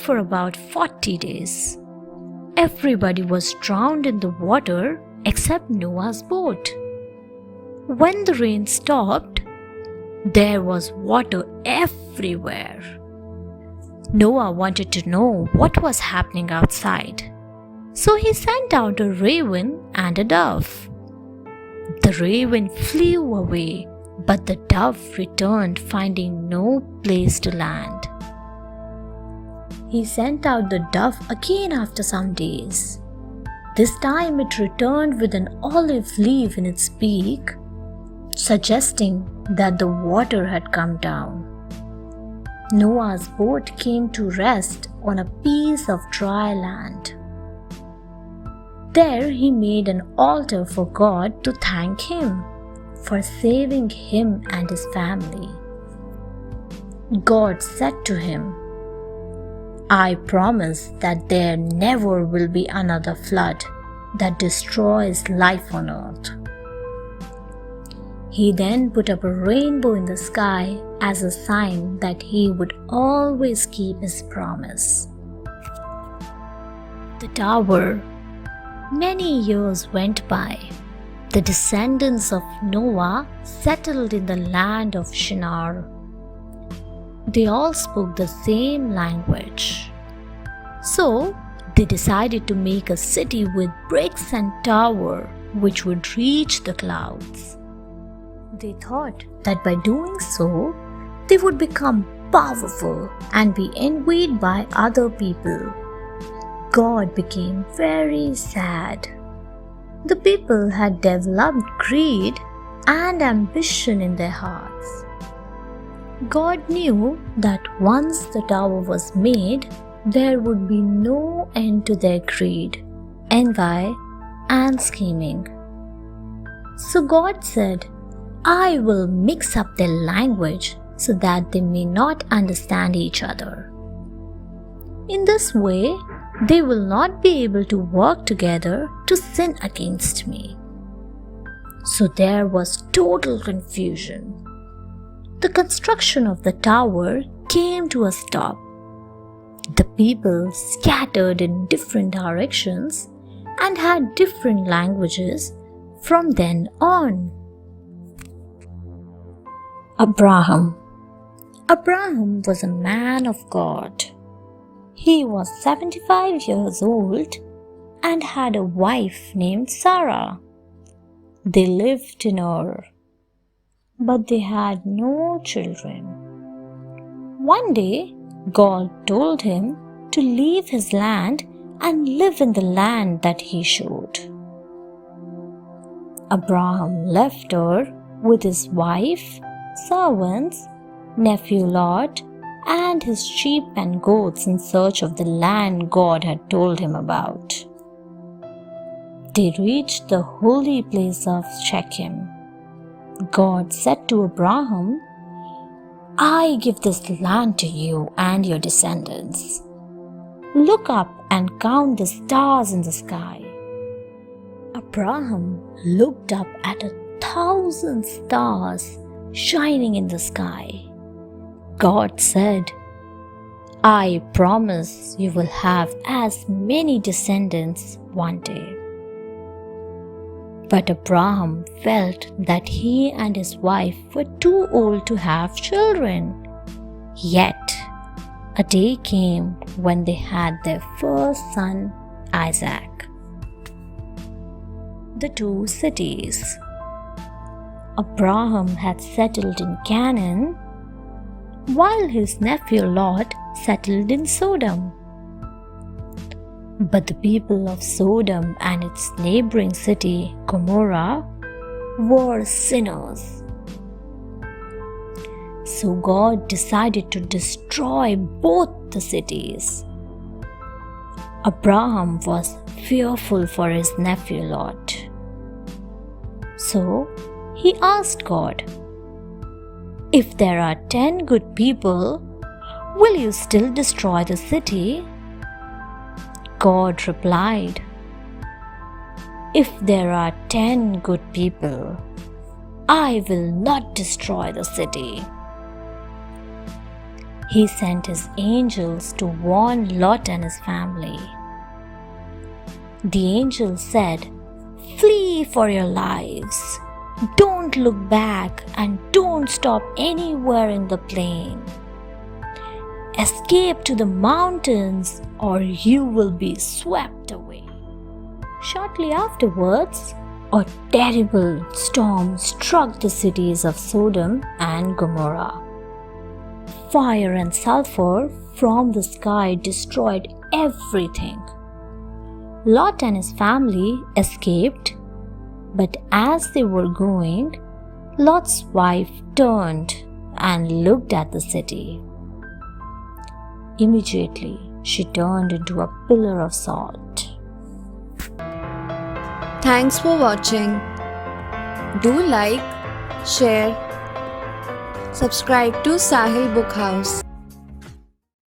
for about 40 days. Everybody was drowned in the water except Noah's boat. When the rain stopped, there was water everywhere. Noah wanted to know what was happening outside, so he sent out a raven and a dove. The raven flew away, but the dove returned, finding no place to land. He sent out the dove again after some days. This time it returned with an olive leaf in its beak, suggesting that the water had come down. Noah's boat came to rest on a piece of dry land. There he made an altar for God to thank him for saving him and his family. God said to him, "I promise that there never will be another flood that destroys life on earth." He then put up a rainbow in the sky as a sign that he would always keep his promise. The tower. Many years went by. The descendants of Noah settled in the land of Shinar. They all spoke the same language. So they decided to make a city with bricks and tower which would reach the clouds. They thought that by doing so, they would become powerful and be envied by other people. God became very sad. The people had developed greed and ambition in their hearts. God knew that once the tower was made, there would be no end to their greed, envy, and scheming. So God said, "I will mix up their language so that they may not understand each other. In this way, they will not be able to work together to sin against me." So there was total confusion. The construction of the tower came to a stop. The people scattered in different directions and had different languages from then on. Abram was a man of God. He was 75 years old and had a wife named Sarah. They lived in Ur, but they had no children. One day, God told him to leave his land and live in the land that he showed. Abram left Ur with his wife, servants, nephew Lot, and his sheep and goats in search of the land God had told him about. They reached the holy place of Shechem. God said to Abram, "I give this land to you and your descendants. Look up and count the stars in the sky." Abram looked up at 1,000 stars shining in the sky. God said, "I promise you will have as many descendants one day." But Abram felt that he and his wife were too old to have children. Yet, a day came when they had their first son, Isaac. The two cities. Abram had settled in Canaan, while his nephew Lot settled in Sodom. But the people of Sodom and its neighboring city, Gomorrah, were sinners. So God decided to destroy both the cities. Abram was fearful for his nephew Lot. So he asked God, "If there are 10 good people, will you still destroy the city?" God replied, "If there are 10 good people, I will not destroy the city." He sent his angels to warn Lot and his family. The angels said, "Flee for your lives. Don't look back and don't stop anywhere in the plain. Escape to the mountains or you will be swept away." Shortly afterwards, a terrible storm struck the cities of Sodom and Gomorrah. Fire and sulfur from the sky destroyed everything. Lot and his family escaped, but as they were going, Lot's wife turned and looked at the city. Immediately, she turned into a pillar of salt. Thanks for watching. Do like, share, subscribe to Sahil Book House.